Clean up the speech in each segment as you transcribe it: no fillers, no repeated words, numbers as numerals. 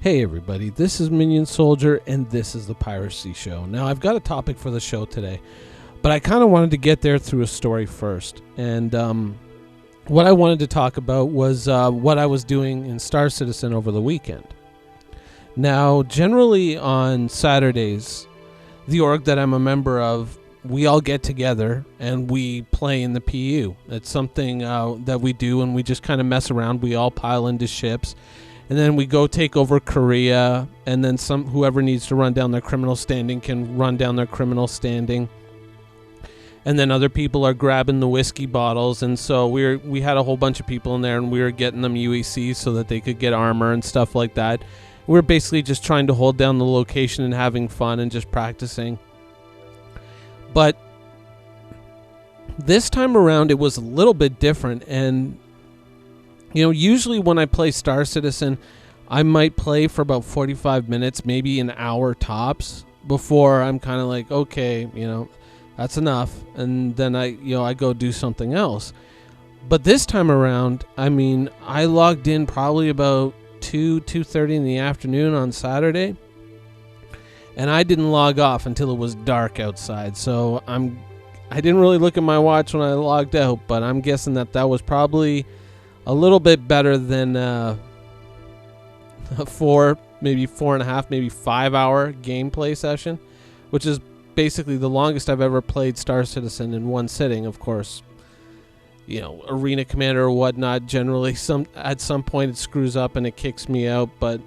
Hey everybody, this is Minion Soldier and this is the Piracy Show. Now I've got a topic for the show today, but I kind of wanted to get there through a story first. And what I wanted to talk about was what I was doing in Star Citizen over the weekend. Now, generally on Saturdays, the org that I'm a member of, we all get together and we play in the PU. It's something that we do, and we just kind of mess around. We all pile into ships. And then we go take over Korea, and then whoever needs to run down their criminal standing can run down their criminal standing. And then other people are grabbing the whiskey bottles, and so we had a whole bunch of people in there, and we were getting them UECs so that they could get armor and stuff like that. We were basically just trying to hold down the location and having fun and just practicing. But this time around, it was a little bit different, and usually when I play Star Citizen, I might play for about 45 minutes, maybe an hour tops, before I'm kind of like, okay, that's enough, and then I go do something else. But this time around, I logged in probably about 2:30 in the afternoon on Saturday, and I didn't log off until it was dark outside. So I didn't really look at my watch when I logged out, but I'm guessing that was probably a little bit better than a 4, maybe 4.5, maybe 5 hour gameplay session, which is basically the longest I've ever played Star Citizen in one sitting. Of course, Arena Commander or whatnot, generally at some point it screws up and it kicks me out. But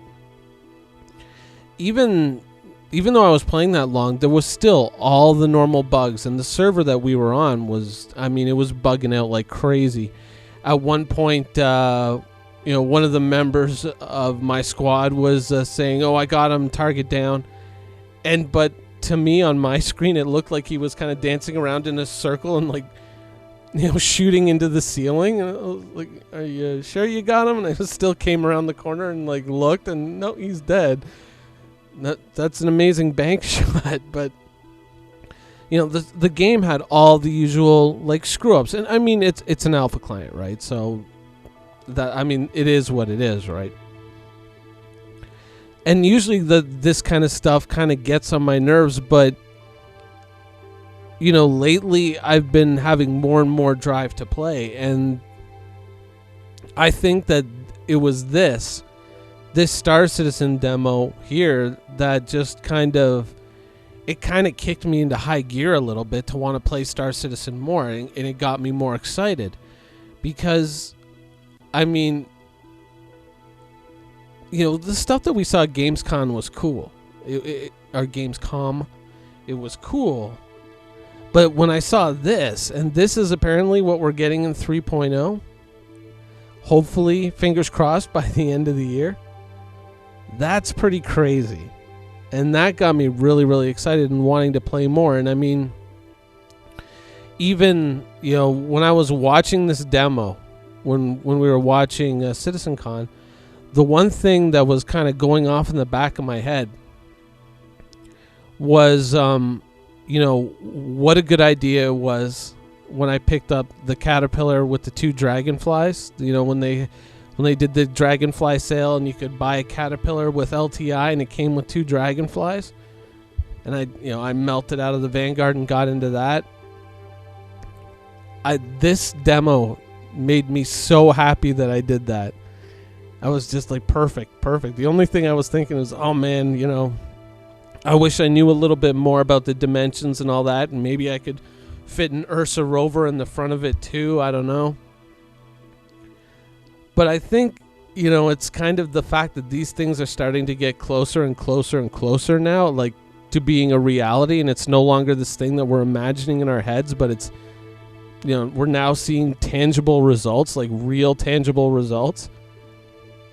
even though I was playing that long, there was still all the normal bugs, and the server that we were on was, it was bugging out like crazy. At one point, one of the members of my squad was saying, "Oh, I got him, target down," but to me on my screen, it looked like he was kind of dancing around in a circle and shooting into the ceiling. And I was like, "Are you sure you got him?" And I still came around the corner and looked, and no, he's dead. That's an amazing bank shot, but the game had all the usual screw ups, and it's an alpha client, right? So that it is what it is, right? And usually this kind of stuff kind of gets on my nerves, but lately I've been having more and more drive to play, and I think that it was this Star Citizen demo here that just kind of kicked me into high gear a little bit to want to play Star Citizen more, and it got me more excited because, the stuff that we saw at Gamescom was cool. Gamescom, it was cool. But when I saw this, and this is apparently what we're getting in 3.0, hopefully, fingers crossed, by the end of the year, that's pretty crazy. And that got me really, really excited and wanting to play more. And even, when I was watching this demo, when we were watching CitizenCon, the one thing that was kind of going off in the back of my head was, what a good idea it was when I picked up the Caterpillar with the 2 dragonflies. When they did the Dragonfly sale and you could buy a Caterpillar with LTI and it came with 2 dragonflies, and I melted out of the Vanguard and got into that. This demo made me so happy that I did that. I was just perfect. The only thing I was thinking was, oh man, I wish I knew a little bit more about the dimensions and all that, and maybe I could fit an Ursa rover in the front of it too. I don't know. But I think, it's kind of the fact that these things are starting to get closer and closer and closer now, to being a reality, and it's no longer this thing that we're imagining in our heads, but it's, we're now seeing tangible results, real tangible results.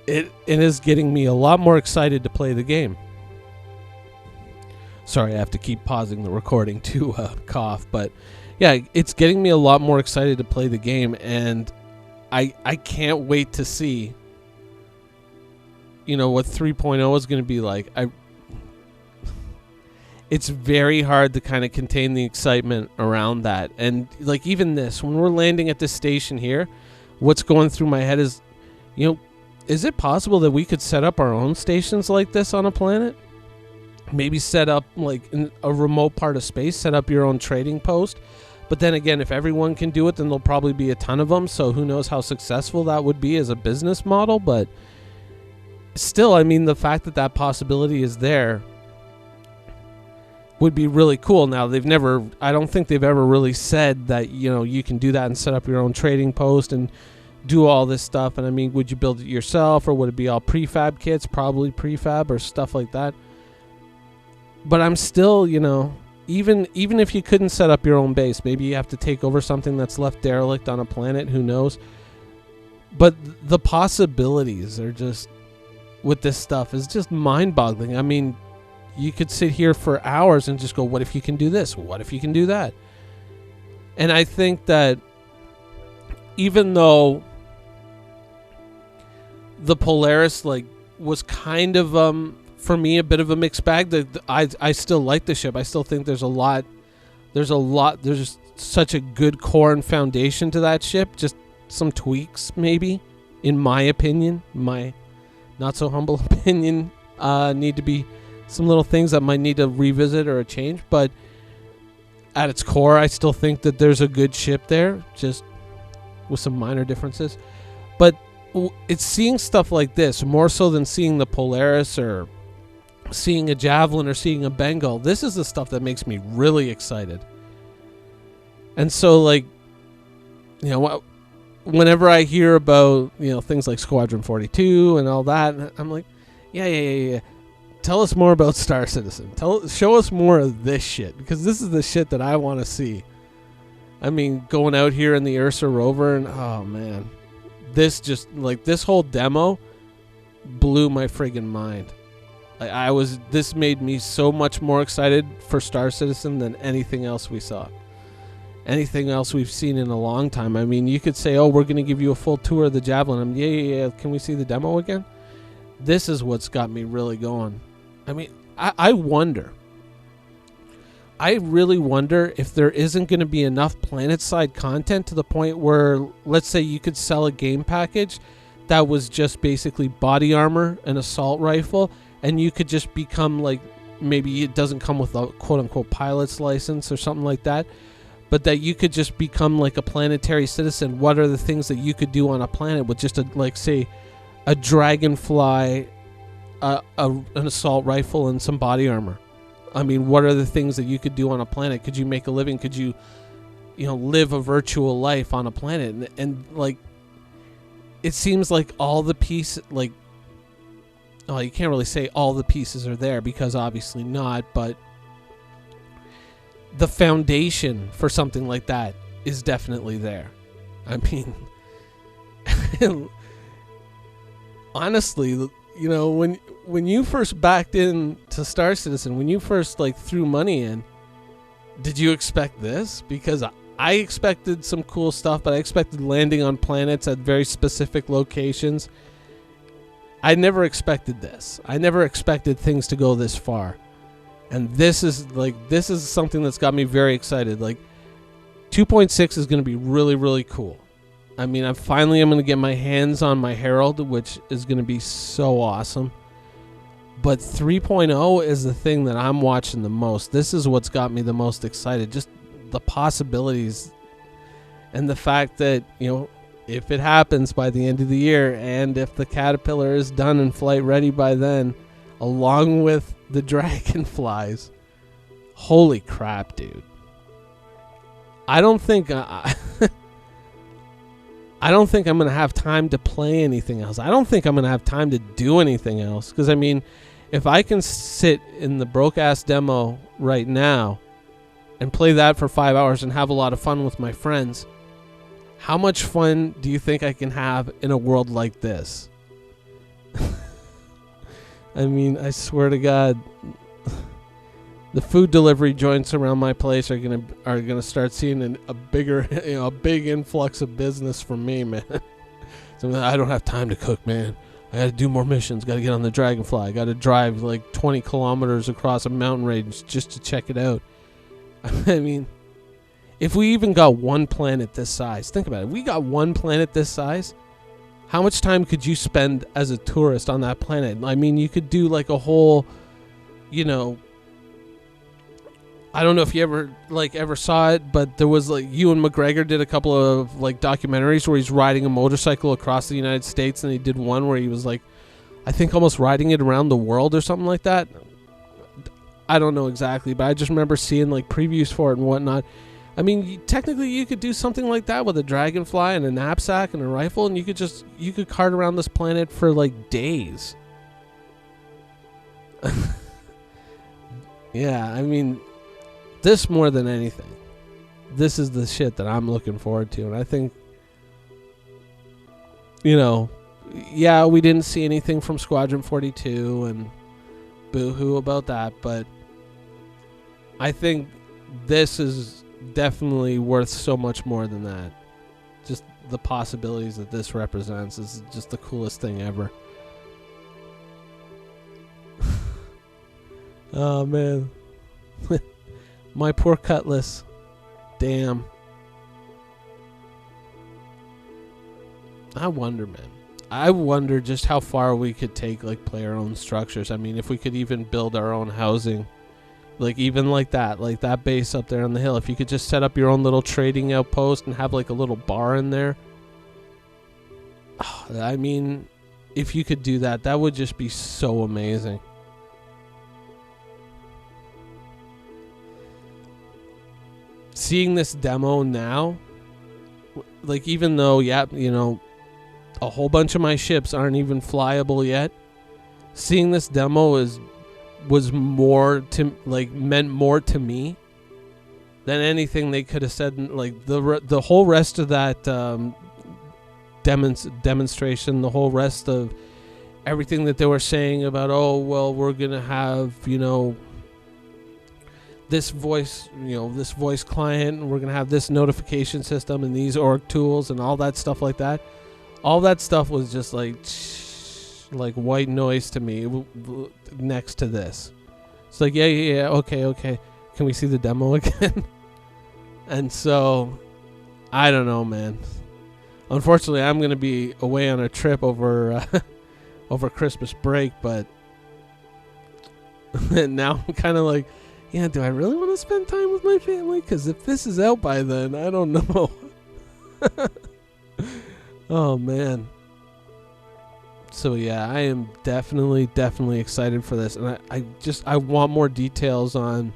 It is getting me a lot more excited to play the game. Sorry, I have to keep pausing the recording to cough, but yeah, it's getting me a lot more excited to play the game, and I can't wait to see, what 3.0 is going to be like. It's very hard to kind of contain the excitement around that. And even this, when we're landing at this station here, what's going through my head is, is it possible that we could set up our own stations like this on a planet? Maybe set up like in a remote part of space, set up your own trading post. But then again, if everyone can do it, then there'll probably be a ton of them. So who knows how successful that would be as a business model. But still, I mean, the fact that that possibility is there would be really cool. Now, I don't think they've ever really said that, you can do that and set up your own trading post and do all this stuff. And I mean, would you build it yourself, or would it be all prefab kits? Probably prefab or stuff like that. But I'm still, even if you couldn't set up your own base, maybe you have to take over something that's left derelict on a planet, who knows. But the possibilities are just, with this stuff, is just mind-boggling. I mean, you could sit here for hours and just go, what if you can do this? What if you can do that? And I think that even though the Polaris was kind of for me a bit of a mixed bag, I still like the ship. I still think there's such a good core and foundation to that ship. Just some tweaks, maybe, in my opinion, my not so humble opinion, need to be some little things that might need to revisit or a change. But at its core, I still think that there's a good ship there, just with some minor differences. But it's seeing stuff like this more so than seeing the Polaris or seeing a Javelin or seeing a Bengal. This is the stuff that makes me really excited. And so, whenever I hear about, things like Squadron 42 and all that, I'm like, yeah. Tell us more about Star Citizen. Show us more of this shit, because this is the shit that I want to see. I mean, going out here in the Ursa rover, and oh man, this whole demo blew my friggin' mind. This made me so much more excited for Star Citizen than anything else we saw. Anything else we've seen in a long time. I mean, you could say, oh, we're going to give you a full tour of the Javelin. Yeah. Can we see the demo again? This is what's got me really going. I mean, I wonder. I really wonder if there isn't going to be enough planet-side content to the point where, let's say, you could sell a game package that was just basically body armor, an assault rifle, and you could just become maybe it doesn't come with a quote-unquote pilot's license or something like that, but that you could just become like a planetary citizen. What are the things that you could do on a planet with just say a dragonfly, an assault rifle, and some body armor? I mean, what are the things that you could do on a planet? Could you make a living? Could you, live a virtual life on a planet? And it seems like all the pieces, you can't really say all the pieces are there, because obviously not, but the foundation for something like that is definitely there. I mean, honestly, when you first backed in to Star Citizen, when you first threw money in, did you expect this? Because I expected some cool stuff, but I expected landing on planets at very specific locations. I never expected this. I never expected things to go this far. And this is something that's got me very excited. 2.6 is going to be really, really cool. I mean, I'm going to get my hands on my Herald, which is going to be so awesome. But 3.0 is the thing that I'm watching the most. This is what's got me the most excited. Just the possibilities and the fact that, if it happens by the end of the year, and if the Caterpillar is done and flight ready by then, along with the Dragonflies, holy crap, dude. I don't think I'm going to have time to play anything else. I don't think I'm going to have time to do anything else. Because, I mean, if I can sit in the broke-ass demo right now and play that for 5 hours and have a lot of fun with my friends, how much fun do you think I can have in a world like this? I mean, I swear to God, the food delivery joints around my place are gonna start seeing a big influx of business from me, man. So I don't have time to cook, man. I gotta do more missions. Gotta get on the Dragonfly. I gotta drive 20 kilometers across a mountain range just to check it out. I mean, if we even got one planet this size, think about it. We got one planet this size, how much time could you spend as a tourist on that planet? I mean, you could do like a whole, you know, I don't know if you ever saw it, but there was like Ewan McGregor did a couple of like documentaries where he's riding a motorcycle across the United States, and he did one where he was like, I think almost riding it around the world or something like that. I don't know exactly, but I just remember seeing like previews for it and whatnot. I mean, technically you could do something like that with a dragonfly and a knapsack and a rifle, and you could cart around this planet for like days. Yeah, I mean, this more than anything, this is the shit that I'm looking forward to. And I think, you know, yeah, we didn't see anything from Squadron 42 and boo-hoo about that, but I think this is definitely worth so much more than that. Just the possibilities that this represents is just the coolest thing ever. Oh, man. My poor Cutlass. Damn. I wonder, man. I wonder just how far we could take, like, player-owned structures. I mean, if we could even build our own housing. Like, even like that base up there on the hill. If you could just set up your own little trading outpost and have, like, a little bar in there. Oh, I mean, if you could do that, that would just be so amazing. Seeing this demo now, like, even though, yeah, you know, a whole bunch of my ships aren't even flyable yet, seeing this demo was more to, like, meant more to me than anything they could have said. Like, the whole rest of that demonstration, the whole rest of everything that they were saying about, oh, well, we're gonna have, you know, this voice client, and we're gonna have this notification system and these org tools and all that stuff like that. All that stuff was just like white noise to me next to this. It's like, yeah, okay. Can we see the demo again? And so, I don't know, man. Unfortunately, I'm going to be away on a trip over over Christmas break, but now I'm kind of like, yeah, do I really want to spend time with my family? Because if this is out by then, I don't know. Oh, man. So, yeah, I am definitely excited for this. And I want more details on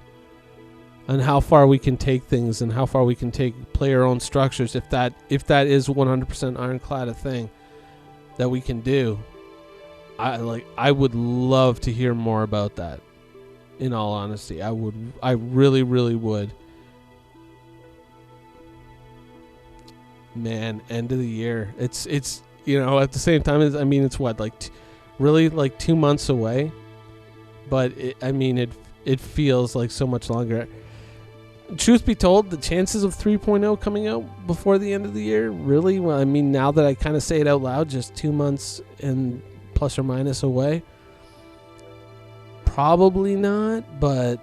how far we can take things and how far we can take player-owned structures, if that is 100% ironclad a thing that we can do. I would love to hear more about that. In all honesty, I really really man. End of the year, it's you know, at the same time, I mean, it's what, like really like 2 months away, but it feels like so much longer. Truth be told, the chances of 3.0 coming out before the end of the year, really, well, I mean, now that I kind of say it out loud, just 2 months and plus or minus away, probably not, but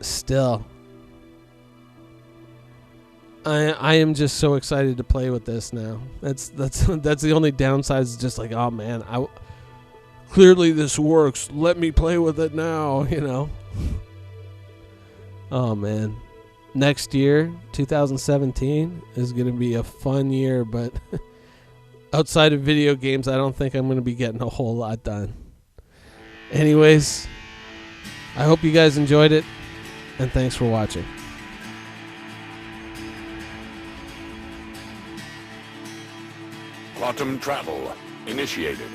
still, I am just so excited to play with this now. That's the only downside, is just like, oh man, clearly this works. Let me play with it now, you know. Oh man, next year, 2017, is going to be a fun year, but outside of video games, I don't think I'm going to be getting a whole lot done. Anyways, I hope you guys enjoyed it, and thanks for watching. Quantum travel initiated.